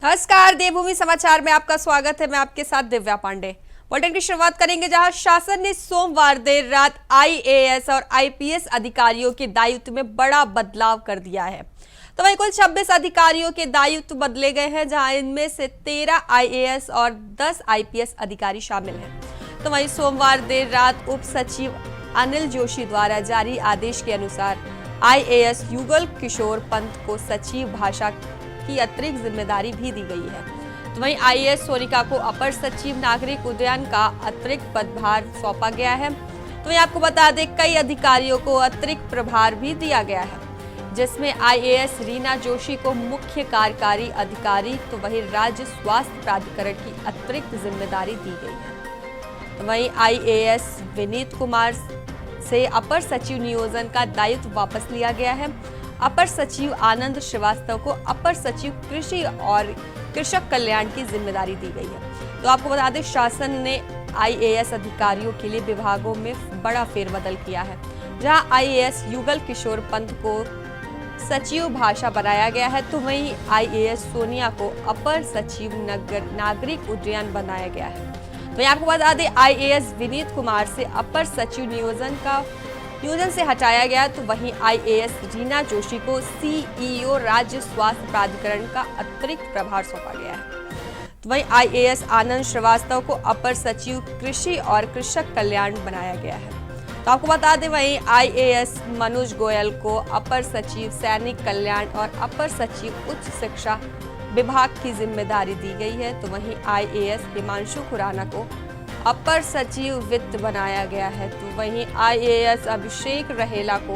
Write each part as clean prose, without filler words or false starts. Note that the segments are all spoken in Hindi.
नमस्कार, देवभूमि समाचार में आपका स्वागत है। मैं आपके साथ दिव्या पांडे। बुलेटिन की शुरुआत करेंगे जहां शासन ने सोमवार देर रात आईएएस और आईपीएस अधिकारियों के दायित्व में बड़ा बदलाव कर दिया है। तो वहीं कुल 26 अधिकारियों के दायित्व बदले गए हैं, जहां इनमें से 13 आईएएस और 10 आईपीएस अधिकारी शामिल हैं। तो वहीं सोमवार देर रात उप सचिव अनिल जोशी द्वारा जारी आदेश के अनुसार आईएएस युगल किशोर पंत को सचिव भाषा की अतिरिक्त जिम्मेदारी भी दी गई है। तो वहीं आईएएस सोनिका को अपर सचिव नागरिक उड्डयन का अतिरिक्त पदभार सौंपा गया है। तो वहीं आपको बता दें, कई अधिकारियों को अतिरिक्त प्रभार भी दिया गया है, जिसमें आईएएस रीना जोशी को मुख्य कार्यकारी अधिकारी, तो वहीं राज्य स्वास्थ्य प्राधिकरण की अतिरिक्त जिम्मेदारी दी गई है। तो वहीं आईएएस विनीत कुमार से अपर सचिव नियोजन का दायित्व वापस लिया गया है। अपर सचिव आनंद श्रीवास्तव को अपर सचिव कृषि और कृषक कल्याण की जिम्मेदारी दी गई है। तो आपको बता दें, शासन ने आईएएस अधिकारियों के लिए विभागों में बड़ा फेरबदल किया है, जहां आईएएस युगल किशोर पंत को सचिव भाषा बनाया गया है, तो वहीं आईएएस सोनिया को अपर सचिव नागरिक उड्डयन बनाया गया है। तो आपको बता दें, आईएएस विनीत कुमार से अपर सचिव नियोजन से हटाया गया। तो वहीं आईएएस रीना जोशी को सीईओ राज्य स्वास्थ्य प्राधिकरण का अतिरिक्त प्रभार सौंपा गया है। तो वहीं आईएएस आनंद श्रीवास्तव को अपर सचिव कृषि और कृषक कल्याण बनाया गया है। तो आपको बता दें, वहीं आईएएस मनोज गोयल को अपर सचिव सैनिक कल्याण और अपर सचिव उच्च शिक्षा विभाग की जिम्मेदारी दी गई है। तो वहीं आईएएस हिमांशु खुराना को अपर सचिव वित्त बनाया गया है। तो वहीं आईएएस अभिषेक रहेला को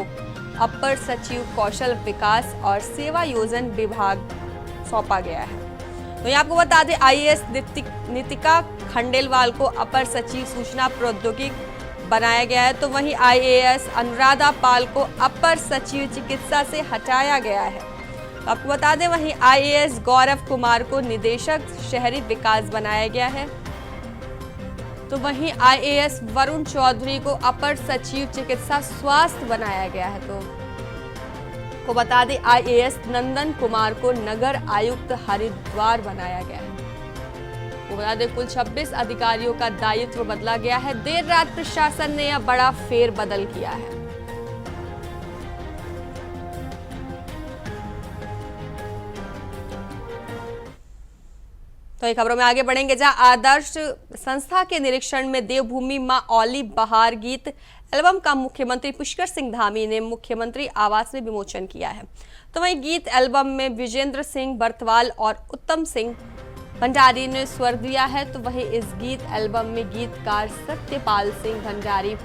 अपर सचिव कौशल विकास और सेवा योजन विभाग सौंपा गया है। तो ये आपको बता दें, आईएएस नितिका खंडेलवाल को अपर सचिव सूचना प्रौद्योगिकी बनाया गया है। तो वहीं आईएएस अनुराधा पाल को अपर सचिव चिकित्सा से हटाया गया है। तो आपको बता दें, वहीं आईएएस गौरव कुमार को निदेशक शहरी विकास बनाया गया है। तो वहीं आईएएस वरुण चौधरी को अपर सचिव चिकित्सा स्वास्थ्य बनाया गया है। तो बता दें, आईएएस नंदन कुमार को नगर आयुक्त हरिद्वार बनाया गया है। तो बता दें, कुल 26 अधिकारियों का दायित्व बदला गया है। देर रात प्रशासन ने यह बड़ा फेरबदल किया है। तो ये खबरों में आगे बढ़ेंगे, जहां आदर्श संस्था के निरीक्षण में देवभूमि मां औली बहार गीत एल्बम का मुख्यमंत्री पुष्कर सिंह धामी ने मुख्यमंत्री आवास में विमोचन किया है। तो वहीं गीत एल्बम में विजेंद्र सिंह बर्तवाल और उत्तम सिंह भंडारी ने स्वर दिया है। तो वहीं इस गीत एल्बम में गीतकार सत्यपाल सिंह भंडारी,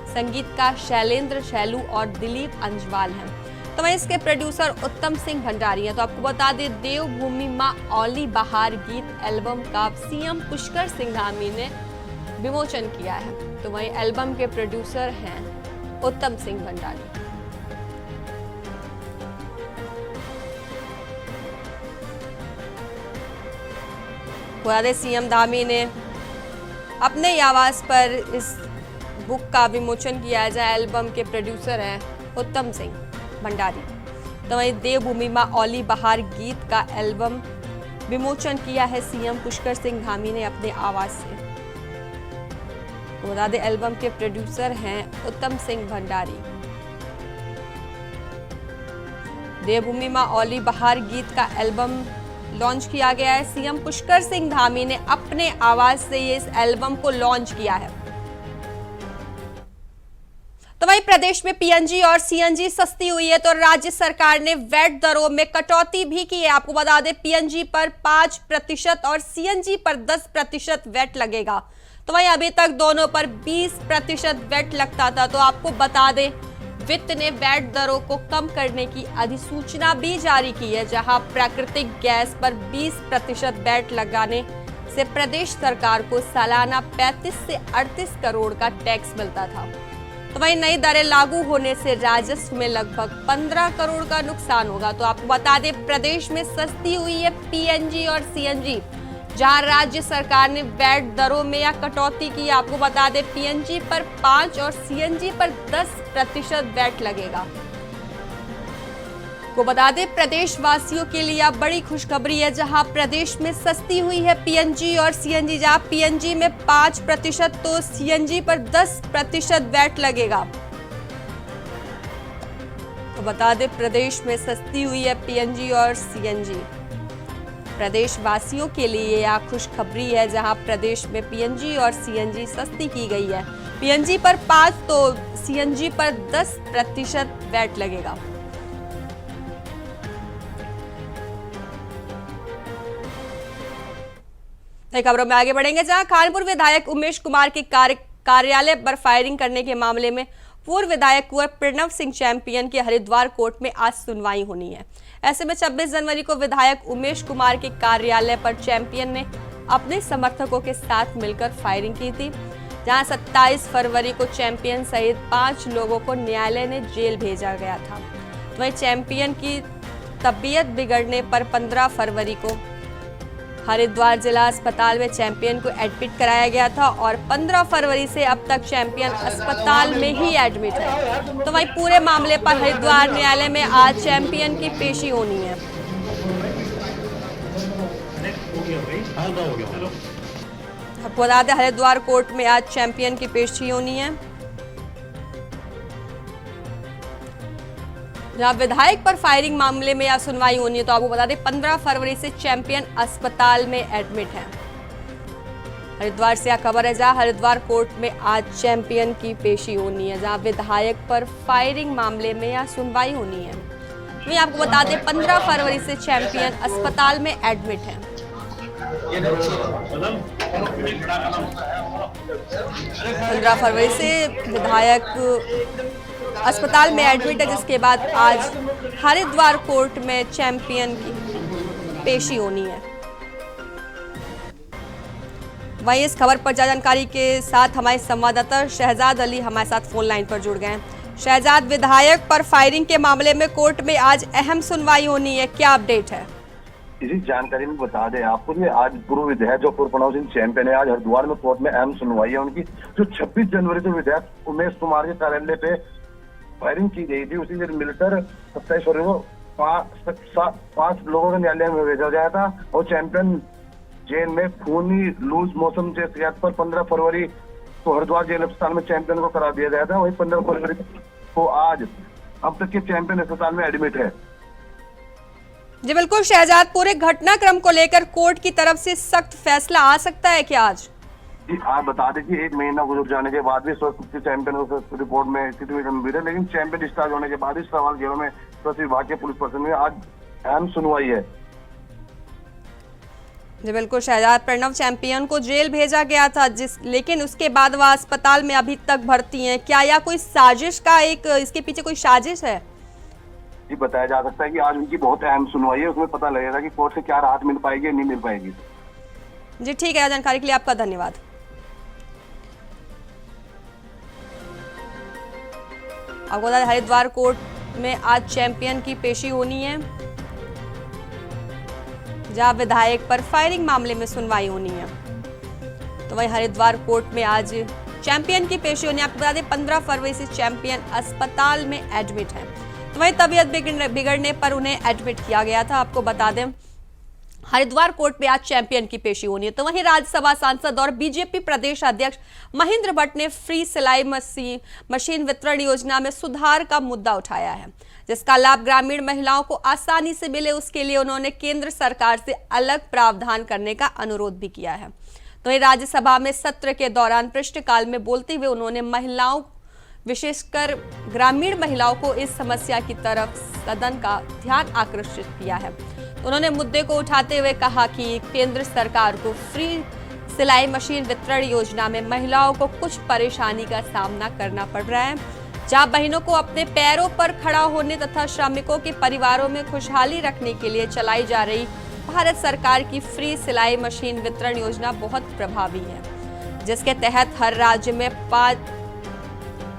संगीतकार शैलेंद्र शैलू और दिलीप अंजवाल हैं। तो वहीं इसके प्रोड्यूसर उत्तम सिंह भंडारी हैं। तो आपको बता दें, देवभूमि मां औली बहार गीत एल्बम का सीएम पुष्कर सिंह धामी ने विमोचन किया है। तो वहीं एल्बम के प्रोड्यूसर हैं उत्तम सिंह भंडारी। बता दें, सीएम धामी ने अपने आवास पर इस बुक का विमोचन किया, जहां एल्बम के प्रोड्यूसर हैं उत्तम सिंह भंडारी। तो वहीं देवभूमि मां औली बहार गीत का एल्बम विमोचन किया है सीएम पुष्कर सिंह धामी ने अपने आवास से। तो बता दें, एल्बम के प्रोड्यूसर हैं उत्तम सिंह भंडारी। देवभूमि मां औली बहार गीत का एल्बम लॉन्च किया गया है। सीएम पुष्कर सिंह धामी ने अपने आवास से इस एल्बम को लॉन्च किया है। तो वहीं प्रदेश में पीएनजी और सीएनजी सस्ती हुई है, तो राज्य सरकार ने वैट दरों में कटौती भी की है। आपको बता दें, पीएनजी पर 5% और सीएनजी पर 10% वैट लगेगा। तो वहीं अभी तक दोनों पर 20% वैट लगता था। तो आपको बता दें, वित्त ने वैट दरों को कम करने की अधिसूचना भी जारी की है, जहां प्राकृतिक गैस पर 20% वैट लगाने से प्रदेश सरकार को सालाना 35 से 38 करोड़ का टैक्स मिलता था। तो वहीं नई दरें लागू होने से राजस्व में लगभग 15 करोड़ का नुकसान होगा। तो आपको बता दें, प्रदेश में सस्ती हुई है पीएनजी और सीएनजी, जहां राज्य सरकार ने वैट दरों में या कटौती की। आपको बता दें, पीएनजी पर 5 और सीएनजी पर 10% वैट लगेगा। आपको बता दें प्रदेशवासियों के लिए अब बड़ी खुशखबरी है, जहां प्रदेश में सस्ती हुई है पीएनजी और सीएनजी। जहां पीएनजी में 5% तो सीएनजी पर 10% वैट लगेगा। तो बता दें प्रदेश में सस्ती हुई है पीएनजी और सीएनजी। प्रदेशवासियों के लिए यह खुशखबरी है, जहां प्रदेश में पीएनजी और सीएनजी सस्ती की गई है। पीएनजी पर 5 तो सीएनजी पर 10% वैट लगेगा। खबरों में आगे बढ़ेंगे, जहां कानपुर विधायक उमेश कुमार के कार्यालय पर फायरिंग करने के मामले में पूर्व विधायक कुंवर प्रणव सिंह चैंपियन की हरिद्वार कोर्ट में आज सुनवाई होनी है। ऐसे में 26 जनवरी को विधायक उमेश कुमार के कार्यालय पर चैंपियन ने अपने समर्थकों के साथ मिलकर फायरिंग की थी, जहां 27 फरवरी को चैंपियन सहित 5 लोगों को न्यायालय ने जेल भेजा गया था। वहीं चैंपियन की तबीयत बिगड़ने पर 15 फरवरी को हरिद्वार जिला अस्पताल में चैंपियन को एडमिट कराया गया था और 15 फरवरी से अब तक चैंपियन अस्पताल में ही एडमिट है। तो वहीं पूरे मामले पर हरिद्वार न्यायालय में आज चैंपियन की पेशी होनी है। आपको बता दें हरिद्वार कोर्ट में आज चैंपियन की पेशी होनी है, जहां विधायक पर फायरिंग मामले में आज सुनवाई होनी है। तो आपको बता दें 15 फरवरी से चैंपियन अस्पताल में एडमिट है। हरिद्वार से यह खबर है, जहां हरिद्वार कोर्ट में आज चैंपियन की पेशी होनी है, जहां विधायक पर फायरिंग मामले में आज सुनवाई होनी है। वहीं आपको बता दें 15 फरवरी से चैंपियन अस्पताल में एडमिट है। 15 फरवरी से विधायक अस्पताल में एडमिट है, जिसके बाद आज हरिद्वार कोर्ट में चैंपियन की पेशी होनी है। वहीं इस खबर पर ज्यादा जानकारी के साथ हमारे संवाददाता शहजाद अली हमारे साथ फोन लाइन पर जुड़ गए हैं। शहजाद, विधायक पर फायरिंग के मामले में कोर्ट में आज अहम सुनवाई होनी है, क्या अपडेट है? इसी जानकारी में बता दें आपको कि आज पूर्व विधायक जो कुंवर प्रणव सिंह चैंपियन है, आज हरिद्वार में कोर्ट में अहम सुनवाई है उनकी। जो 26 जनवरी को विधायक उमेश कुमार के कार्यालय पे फायरिंग की गई थी, उसी दिन मिलकर 27 फरवरी को 5 लोगों को न्यायालय में भेजा गया था और चैंपियन जेल में खूनी लूज मौसम से शिकायत पर 15 फरवरी को हरिद्वार जेल अस्पताल में चैंपियन को करा दिया गया था। वही 15 फरवरी को आज अब तक के चैंपियन अस्पताल में एडमिट है। जी बिल्कुल शहजाद, पूरे घटनाक्रम को लेकर कोर्ट की तरफ से सख्त फैसला आ सकता है क्या आज? जी आप बता दें कि 1 महीना गुजर जाने के बाद भी स्वस्थ चैंपियन रिपोर्ट में स्थिति में गंभीर है, लेकिन चैंपियन डिस्चार्ज होने के बाद इस सवाल घेरों में स्वास्थ्य विभाग के पुलिस प्रशासन में आज अहम सुनवाई है। जी बिल्कुल शहजाद, प्रणव चैंपियन को जेल भेजा गया था लेकिन उसके बाद वह अस्पताल में अभी तक भर्ती हैं। क्या यह कोई साजिश का इसके पीछे कोई साजिश है? जी बताया जा सकता है कि आज उनकी बहुत अहम सुनवाई है, उसमें पता लगेगा कि कोर्ट से क्या राहत मिल पाएगी या नहीं मिल पाएगी। जी ठीक है, जानकारी के लिए आपका धन्यवाद। आपको बता दें हरिद्वार कोर्ट में आज चैंपियन की पेशी होनी है, जहां विधायक पर फायरिंग मामले में सुनवाई होनी है। तो वहीं हरिद्वार कोर्ट में आज चैंपियन की पेशी होनी है। आपको बता दें 15 फरवरी से चैंपियन अस्पताल में एडमिट है। तो वहीं तबीयत बिगड़ने पर उन्हें एडमिट किया गया था। आपको बता दें हरिद्वार कोर्ट में आज चैंपियन की पेशी होनी है। तो वहीं राज्यसभा सांसद और बीजेपी प्रदेश अध्यक्ष महेंद्र भट्ट ने फ्री सिलाई मशीन वितरण योजना में सुधार का मुद्दा उठाया है, जिसका लाभ ग्रामीण महिलाओं को आसानी से मिले, उसके लिए उन्होंने केंद्र सरकार से अलग प्रावधान करने का अनुरोध भी किया है। तो वहीं राज्यसभा में सत्र के दौरान प्रश्नकाल में बोलते हुए उन्होंने महिलाओं, विशेषकर ग्रामीण महिलाओं को इस समस्या की तरफ सदन का ध्यान आकर्षित किया है। उन्होंने मुद्दे को उठाते हुए कहा कि केंद्र सरकार को फ्री सिलाई मशीन वितरण योजना में महिलाओं को कुछ परेशानी का सामना करना पड़ रहा है, जहां बहनों को अपने पैरों पर खड़ा होने तथा श्रमिकों के परिवारों में खुशहाली रखने के लिए चलाई जा रही भारत सरकार की फ्री सिलाई मशीन वितरण योजना बहुत प्रभावी है, जिसके तहत हर राज्य में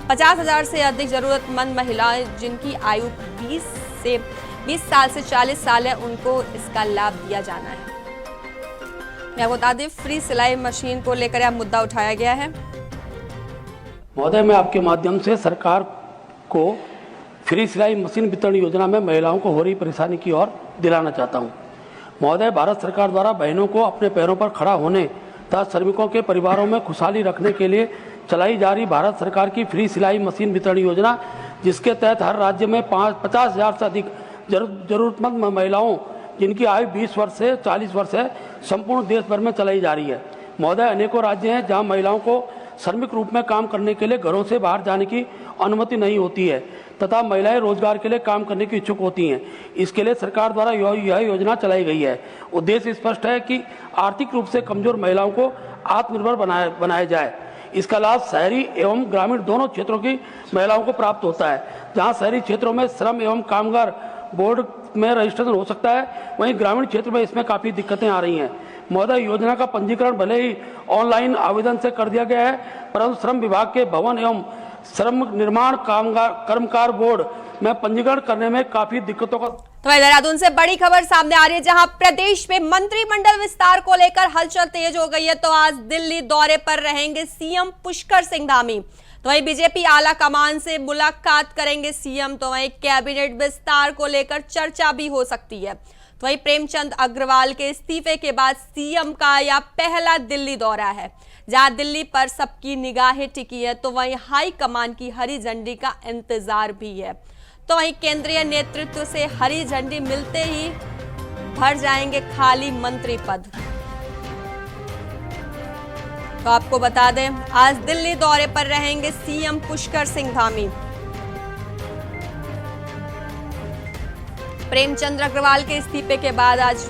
50,000 से अधिक जरूरतमंद महिलाएं जिनकी आयु 20 साल से 40 साल है, उनको इसका लाभ दिया जाना है। मैं बता दें फ्री सिलाई मशीन को लेकर यह मुद्दा उठाया गया है। महोदय, मैं आपके माध्यम से सरकार को फ्री सिलाई मशीन वितरण योजना में महिलाओं को हो रही परेशानी की ओर दिलाना चाहता हूं। महोदय, भारत सरकार द्वारा बहनों को अपने पैरों पर खड़ा होने तथा श्रमिकों के परिवारों में खुशहाली रखने के लिए चलाई जा रही भारत सरकार की फ्री सिलाई मशीन वितरण योजना, जिसके तहत हर राज्य में 50,000 से अधिक जरूरतमंद महिलाओं जिनकी आयु 20 वर्ष से 40 वर्ष है, संपूर्ण देश भर में चलाई जा रही है। महोदय, अनेकों राज्य हैं जहां महिलाओं को श्रमिक रूप में काम करने के लिए घरों से बाहर जाने की अनुमति नहीं होती है तथा महिलाएं रोजगार के लिए काम करने की इच्छुक होती हैं। इसके लिए सरकार द्वारा यह योजना चलाई गई है। उद्देश्य स्पष्ट है कि आर्थिक रूप से कमजोर महिलाओं को आत्मनिर्भर बनाया जाए। इसका लाभ शहरी एवं ग्रामीण दोनों क्षेत्रों की महिलाओं को प्राप्त होता है। जहां शहरी क्षेत्रों में श्रम एवं कामगार बोर्ड में रजिस्ट्रेशन हो सकता है, वहीं ग्रामीण क्षेत्र में इसमें काफ़ी दिक्कतें आ रही हैं। महोदय, योजना का पंजीकरण भले ही ऑनलाइन आवेदन से कर दिया गया है, परंतु श्रम विभाग के भवन एवं श्रम निर्माण कर्मकार बोर्ड में पंजीकरण करने में काफी दिक्कतों का। तो देहरादून से बड़ी खबर सामने आ रही है, जहां प्रदेश में मंत्रिमंडल विस्तार को लेकर हलचल तेज हो गई है। तो आज दिल्ली दौरे पर रहेंगे सीएम पुष्कर सिंह धामी। तो वहीं बीजेपी आला कमान से मुलाकात करेंगे सीएम। तो वहीं कैबिनेट विस्तार को लेकर चर्चा भी हो सकती है। तो वहीं प्रेमचंद अग्रवाल के इस्तीफे के बाद सीएम का यह पहला दिल्ली दौरा है, जहां दिल्ली पर सबकी निगाहें टिकी है। तो वहीं हाई कमान की हरी झंडी का इंतजार भी है। तो वहीं केंद्रीय नेतृत्व से हरी झंडी मिलते ही भर जाएंगे खाली मंत्री पद। तो आपको बता दें, आज दिल्ली दौरे पर रहेंगे सीएम पुष्कर सिंह धामी। प्रेमचंद अग्रवाल के इस्तीफे के बाद आज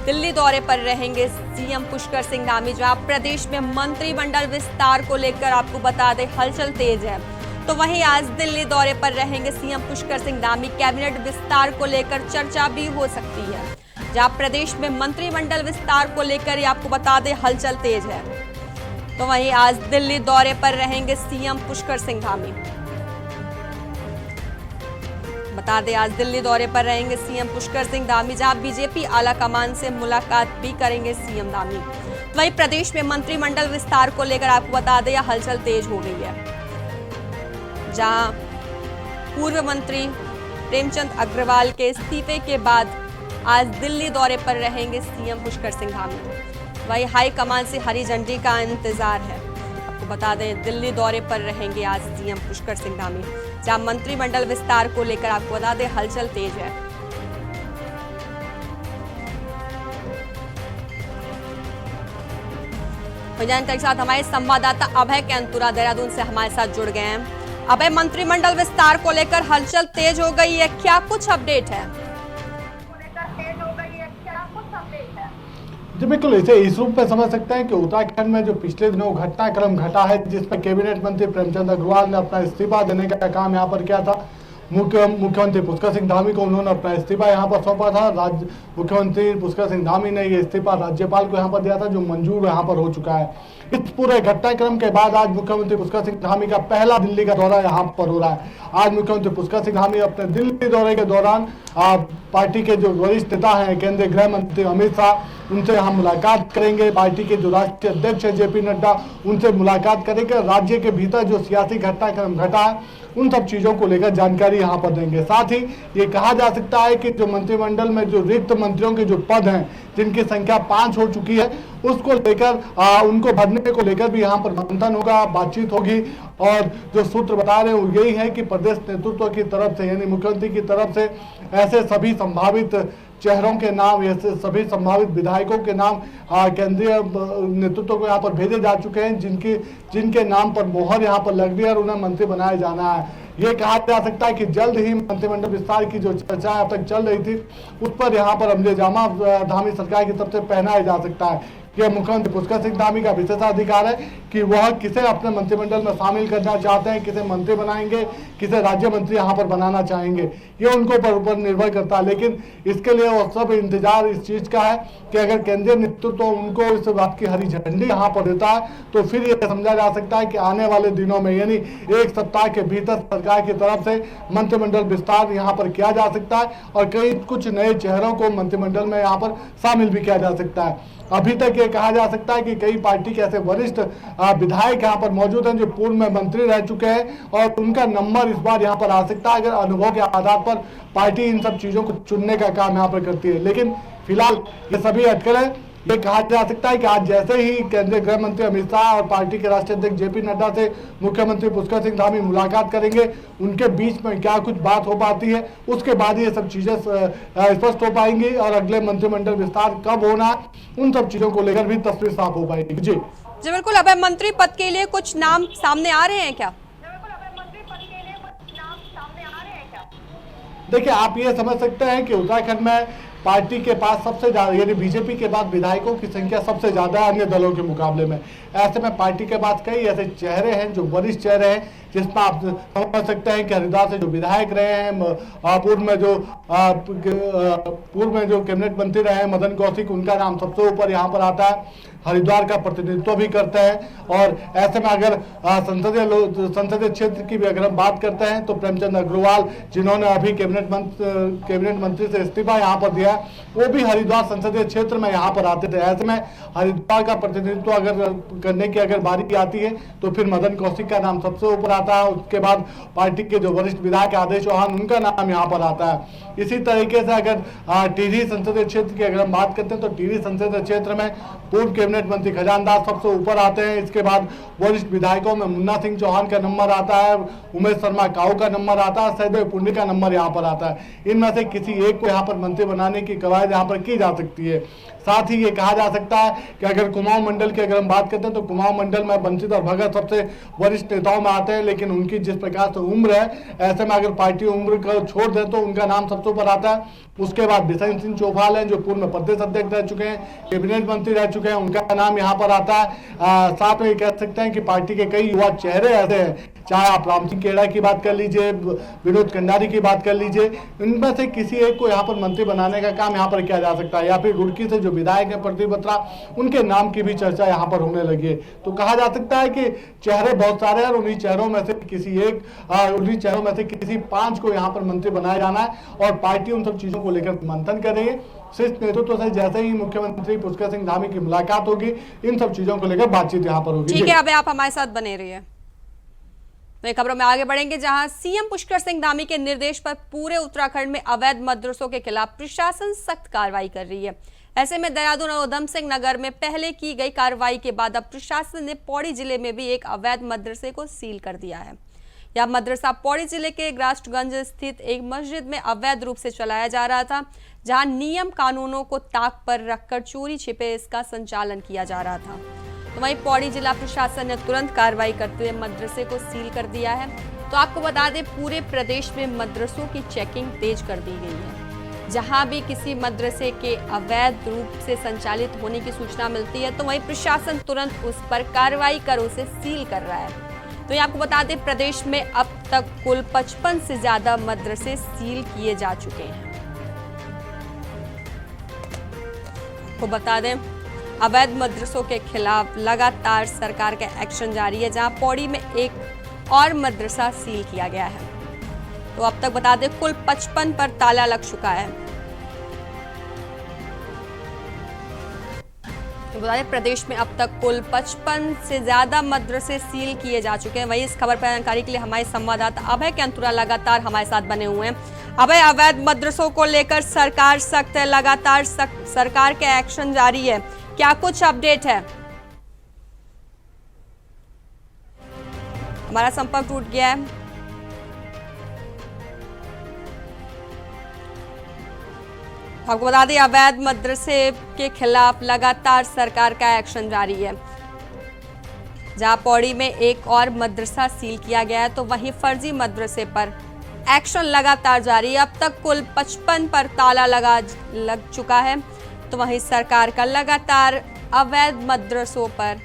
दिल्ली दौरे पर रहेंगे सीएम पुष्कर सिंह धामी, जहां प्रदेश में मंत्रिमंडल विस्तार को लेकर आपको बता दें हलचल तेज है। तो वहीं आज दिल्ली दौरे पर रहेंगे सीएम पुष्कर सिंह धामी। कैबिनेट विस्तार को लेकर चर्चा भी हो सकती है, जहां प्रदेश में मंत्रिमंडल विस्तार को लेकर आपको बता दें हलचल तेज है। तो वहीं आज दिल्ली दौरे पर रहेंगे सीएम पुष्कर सिंह धामी। बता दें, आज दिल्ली दौरे पर रहेंगे सीएम पुष्कर सिंह धामी, जहां बीजेपी आला कमान से मुलाकात भी करेंगे सीएम धामी। वहीं प्रदेश में मंत्रिमंडल विस्तार को लेकर आपको बता दें हलचल तेज हो गई है, जहां पूर्व मंत्री प्रेमचंद अग्रवाल के इस्तीफे के बाद आज दिल्ली दौरे पर रहेंगे सीएम पुष्कर सिंह धामी। वहीं हाई कमान से हरी झंडी का इंतजार है। आपको बता दें, दिल्ली दौरे पर रहेंगे आज सीएम पुष्कर सिंह धामी, जहां मंत्रिमंडल विस्तार को लेकर आपको बता दें हलचल तेज है। जानकारी के साथ हमारे संवाददाता अभय कैंतुरा देहरादून से हमारे साथ जुड़ गए हैं। अभय, मंत्रिमंडल विस्तार को लेकर हलचल तेज हो गई है, क्या कुछ अपडेट है? जी बिल्कुल, इसे इस रूप में समझ सकते हैं कि उत्तराखंड में जो पिछले दिनों घटनाक्रम घटा है, जिसमें कैबिनेट मंत्री प्रेमचंद अग्रवाल ने अपना इस्तीफा देने का काम यहाँ पर किया था। मुख्यमंत्री पुष्कर सिंह धामी को उन्होंने अपना इस्तीफा यहाँ पर सौंपा था। मुख्यमंत्री पुष्कर सिंह धामी ने ये इस्तीफा राज्यपाल को यहाँ पर दिया था, जो मंजूर यहाँ पर हो चुका है। इस पूरे घटनाक्रम के बाद आज मुख्यमंत्री पुष्कर सिंह धामी का पहला दिल्ली का दौरा यहाँ पर हो रहा है। आज मुख्यमंत्री पुष्कर सिंह धामी अपने दिल्ली दौरे के दौरान पार्टी के जो वरिष्ठ नेता हैं, केंद्रीय गृह मंत्री अमित शाह, उनसे यहाँ मुलाकात करेंगे। पार्टी के जो राष्ट्रीय अध्यक्ष है जेपी नड्डा, उनसे मुलाकात करेंगे। राज्य के भीतर जो सियासी घटनाक्रम घटा है, उन सब चीजों को लेकर जानकारी यहाँ पर देंगे। साथ ही ये कहा जा सकता है कि जो मंत्रिमंडल में जो रिक्त मंत्रियों के जो पद हैं, जिनकी संख्या 5 हो चुकी है, उसको लेकर उनको भरने को लेकर भी यहाँ पर मंथन होगा, बातचीत होगी। और जो सूत्र बता रहे हैं वो यही है कि प्रदेश नेतृत्व की तरफ से, यानी मुख्यमंत्री की तरफ से, ऐसे सभी संभावित चेहरों के नाम, ऐसे सभी संभावित विधायकों के नाम केंद्रीय नेतृत्व को यहाँ पर भेजे जा चुके हैं, जिनके नाम पर मोहर यहाँ पर लग गई और उन्हें मंत्री बनाया जाना है। ये कहा जा सकता है कि जल्द ही मंत्रिमंडल विस्तार की जो चर्चा अब तक चल रही थी, उस पर यहाँ पर अमलेजामा धामी सरकार की तरफ से पहनाया जा सकता है। यह मुख्यमंत्री पुष्कर सिंह धामी का विशेषाधिकार है कि वह किसे अपने मंत्रिमंडल में शामिल करना चाहते हैं, किसे मंत्री बनाएंगे, किसे राज्य मंत्री यहाँ पर बनाना चाहेंगे, ये उनको ऊपर निर्भर करता है। लेकिन इसके लिए वो सब इंतजार इस चीज का है कि अगर केंद्रीय नेतृत्व उनको इस बात की हरी झंडी यहाँ पर देता है, तो फिर ये समझा जा सकता है कि आने वाले दिनों में, यानी 1 सप्ताह के भीतर, सरकार की तरफ से मंत्रिमंडल विस्तार यहाँ पर किया जा सकता है और कई कुछ नए चेहरों को मंत्रिमंडल में यहाँ पर शामिल भी किया जा सकता है। अभी तक ये कहा जा सकता है कि कई पार्टी के ऐसे वरिष्ठ विधायक यहाँ पर मौजूद हैं जो पूर्व में मंत्री रह चुके हैं और उनका नंबर इस बार यहाँ पर आ सकता है अगर अनुभव के आधार पर पार्टी इन सब चीजों को चुनने का काम यहाँ पर करती है। लेकिन फिलहाल ये सभी अटकलें, ये कहा जा सकता है कि आज जैसे ही केंद्रीय गृह मंत्री अमित शाह और पार्टी के राष्ट्रीय अध्यक्ष जेपी नड्डा से मुख्यमंत्री पुष्कर सिंह धामी मुलाकात करेंगे, उनके बीच में क्या कुछ बात हो पाती है उसके बाद ये सब चीजें स्पष्ट हो पाएंगी और अगले मंत्रिमंडल विस्तार कब होना उन सब चीजों को लेकर भी तस्वीर साफ हो पाएगी। जी बिल्कुल। अब मंत्री पद के लिए कुछ नाम सामने आ रहे हैं क्या? देखिए, आप ये समझ सकते हैं कि उत्तराखंड में पार्टी के पास सबसे ज्यादा यानी बीजेपी के बाद विधायकों की संख्या सबसे ज्यादा है अन्य दलों के मुकाबले में। ऐसे में पार्टी के पास कई ऐसे चेहरे हैं जो वरिष्ठ चेहरे हैं जिसमें आप समझ सकते हैं कि हरिद्वार से जो विधायक रहे हैं, पूर्व में जो कैबिनेट मंत्री रहे हैं मदन कौशिक, उनका नाम सबसे ऊपर यहाँ पर आता है। हरिद्वार का प्रतिनिधित्व भी करते हैं और ऐसे में अगर संसदीय क्षेत्र की भी अगर हम बात करते हैं तो प्रेमचंद अग्रवाल जिन्होंने अभी कैबिनेट मंत्री से इस्तीफा यहाँ पर दिया, वो भी हरिद्वार संसदीय क्षेत्र में यहाँ पर आते थे। ऐसे में हरिद्वार का प्रतिनिधित्व अगर करने की अगर बारी आती है तो फिर मदन कौशिक का नाम सबसे ऊपर आता है। उसके बाद पार्टी के जो वरिष्ठ विधायक आदेश चौहान, उनका नाम यहाँ पर आता है। इसी तरीके से अगर टिहरी संसदीय क्षेत्र की अगर हम बात करते हैं तो टिहरी संसदीय क्षेत्र में पूर्व कैबिनेट मंत्री खजानदास सबसे ऊपर आते हैं। इसके बाद वरिष्ठ विधायकों में मुन्ना सिंह चौहान का नंबर आता है, उमेश शर्मा काऊ का नंबर आता है, सहदेव पुण्य का नंबर यहाँ पर आता है। इनमें से किसी एक को यहाँ पर मंत्री बनाने की कवायद यहाँ पर की जा सकती है। साथ ही ये कहा जा सकता है कि अगर कुमाऊं मंडल की अगर हम बात करते हैं तो कुमाऊं मंडल में बंशीधर और भगत सबसे वरिष्ठ नेताओं में आते हैं, लेकिन उनकी जिस प्रकार से उम्र है, ऐसे में अगर पार्टी उम्र को छोड़ दे तो उनका नाम सबसे ऊपर आता है। उसके बाद बिशन सिंह चौफाल हैं जो पूर्व में प्रदेश अध्यक्ष रह चुके हैं, कैबिनेट मंत्री रह चुके हैं, उनका नाम यहाँ पर आता है। साथ में कह सकते हैं कि पार्टी के कई युवा चेहरे ऐसे हैं, चाहे आप राम सिंह खेड़ा की बात कर लीजिए, विनोद कंडारी की बात कर लीजिए, इनमें से किसी एक को यहाँ पर मंत्री बनाने का काम यहाँ पर किया जा सकता है। या फिर रुड़की से जो विधायक है प्रदीप बत्रा, उनके नाम की भी चर्चा यहाँ पर होने लगी है। तो कहा जा सकता है कि चेहरे बहुत सारे हैं और उन्हीं चेहरों में से किसी 5 को यहाँ पर मंत्री बनाया जाना है और पार्टी उन सब चीजों को लेकर मंथन कर रही है। शीर्ष नेतृत्व से जैसे ही मुख्यमंत्री पुष्कर सिंह धामी की मुलाकात होगी, इन सब चीजों को लेकर बातचीत यहाँ पर होगी। ठीक है, अब आप हमारे साथ बने रहिए। तो खबरों में आगे बढ़ेंगे, जहां सीएम पुष्कर सिंह धामी के निर्देश पर पूरे उत्तराखंड में अवैध मदरसों के खिलाफ प्रशासन सख्त कार्रवाई कर रही है। ऐसे में देहरादून और उधम सिंह नगर में पहले की गई कार्रवाई के बाद अब प्रशासन ने पौड़ी जिले में भी एक अवैध मदरसे को सील कर दिया है। यह मदरसा पौड़ी जिले के ग्रास्टगंज स्थित एक मस्जिद में अवैध रूप से चलाया जा रहा था, जहां नियम कानूनों को ताक पर रखकर चोरी छिपे इसका संचालन किया जा रहा था। तो वहीं पौड़ी जिला प्रशासन ने तुरंत कार्रवाई करते हुए मदरसे को सील कर दिया है। तो आपको बता दें, पूरे प्रदेश में मदरसों की चेकिंग तेज कर दी गई है। जहां भी किसी मदरसे के अवैध रूप से संचालित होने की सूचना मिलती है तो वहीं प्रशासन तुरंत उस पर कार्रवाई कर उसे सील कर रहा है। तो ये आपको बता दें, प्रदेश में अब तक कुल 55 से ज्यादा मदरसे सील किए जा चुके हैं। आपको बता दें, अवैध मदरसों के खिलाफ लगातार सरकार का एक्शन जारी है, जहां पौड़ी में एक और मदरसा सील किया गया है। तो अब तक बता दें, कुल 55 पर ताला लग चुका है। तो बता दें, प्रदेश में अब तक कुल 55 से ज्यादा मदरसे सील किए जा चुके हैं। वहीं इस खबर पर जानकारी के लिए हमारे संवाददाता अभय कैंतुरा लगातार हमारे साथ बने हुए हैं। अभय, अवैध मदरसों को लेकर सरकार सख्त है, लगातार सरकार के एक्शन जारी है, क्या कुछ अपडेट है? हमारा संपर्क टूट गया है। आपको बता दें, अवैध मदरसे के खिलाफ लगातार सरकार का एक्शन जारी है। जहां पौड़ी में एक और मदरसा सील किया गया है तो वहीं फर्जी मदरसे पर एक्शन लगातार जारी है। अब तक कुल 55 पर ताला लग चुका है। तो वहीं सरकार का लगातार अवैध मदरसों पर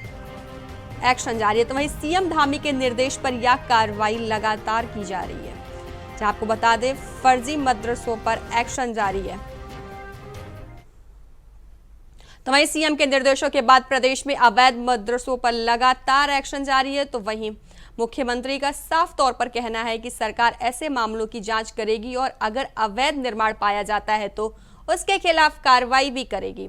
एक्शन जारी है। तो वहीं सीएम धामी के निर्देश पर यह कार्रवाई लगातार की जा रही है। जहां आपको बता दें, फर्जी मदरसों पर एक्शन जारी है। तो वहीं सीएम के निर्देशों के बाद प्रदेश में अवैध मदरसों पर लगातार एक्शन जारी है। तो वहीं मुख्यमंत्री का साफ तौर पर कहना है कि सरकार ऐसे मामलों की जांच करेगी और अगर अवैध निर्माण पाया जाता है तो उसके खिलाफ कार्रवाई भी करेगी।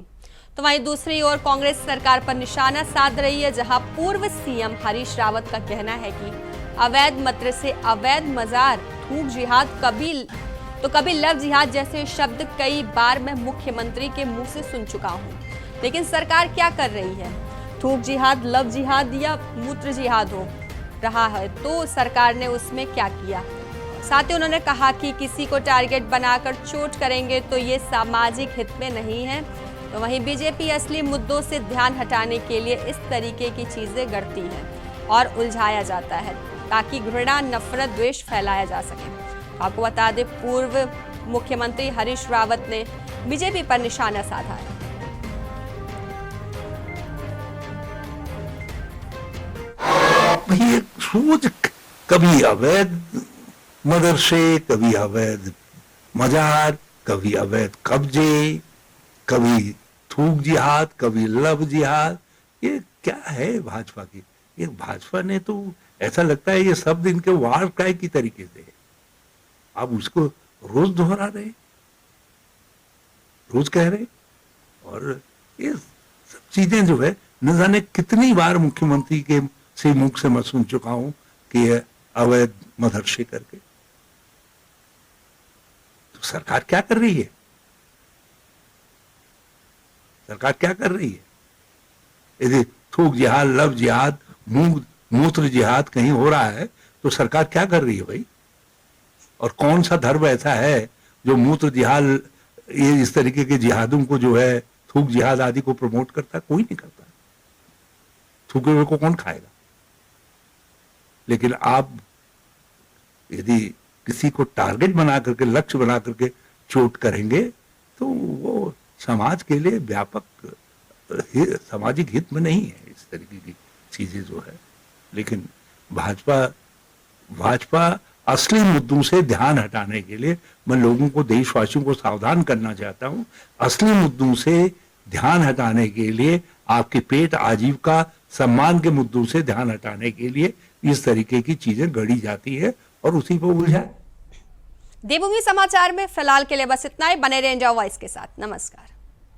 तो वहीं दूसरी ओर कांग्रेस सरकार पर निशाना साध रही है, जहां पूर्व सीएम हरीश रावत का कहना है कि अवैध मदरसे, अवैध मजार, थूक जिहाद, कभी लव जिहाद जैसे शब्द कई बार मैं मुख्यमंत्री के मुंह से सुन चुका हूं। लेकिन सरकार क्या कर रही है? थूक जिहाद, लव जिहाद या मूत्र जिहाद हो रहा है तो सरकार ने उसमें क्या किया? साथ ही उन्होंने कहा कि किसी को टारगेट बनाकर चोट करेंगे तो ये सामाजिक हित में नहीं है। तो वहीं बीजेपी असली मुद्दों से ध्यान हटाने के लिए इस तरीके की चीजें गढ़ती है और उलझाया जाता है ताकि घृणा, नफरत, द्वेष फैलाया जा सके। आपको बता दें, पूर्व मुख्यमंत्री हरीश रावत ने बीजेपी पर निशाना साधा है। ये रोज कभी अवैध मदरसे, कभी अवैध मजार, कभी अवैध कब्जे, कभी थूक जिहाद, कभी लव जिहाद, ये क्या है भाजपा की? ये भाजपा ने तो ऐसा लगता है ये शब्द इनके वार काय की तरीके से है। आप उसको रोज दोहरा रहे, रोज कह रहे, और ये सब चीजें जो है न जाने कितनी बार मुख्यमंत्री के से मुख से मैं सुन चुका हूं कि ये अवैध मदरसे करके। तो सरकार क्या कर रही है? सरकार क्या कर रही है? यदि थूक जिहाद, लव जिहाद, मूत्र जिहाद कहीं हो रहा है तो सरकार क्या कर रही है भाई? और कौन सा धर्म ऐसा है जो मूत्र जिहाद, ये इस तरीके के जिहादों को जो है, थूक जिहाद आदि को प्रमोट करता? कोई नहीं करता। थूके हुए को कौन खाएगा? लेकिन आप यदि किसी को टारगेट बना करके, लक्ष्य बना करके चोट करेंगे तो वो समाज के लिए व्यापक सामाजिक हित में नहीं है, इस तरीके की चीजें जो है। लेकिन भाजपा असली मुद्दों से ध्यान हटाने के लिए मैं लोगों को, देशवासियों को सावधान करना चाहता हूं। असली मुद्दों से ध्यान हटाने के लिए, आपके पेट, आजीविका, सम्मान के मुद्दों से ध्यान हटाने के लिए इस तरीके की चीजें गढ़ी जाती है और उसी पर उलझा। देवभूमि समाचार में फिलहाल के लिए बस इतना ही। बने रहें इंडिया वॉइस के साथ। नमस्कार।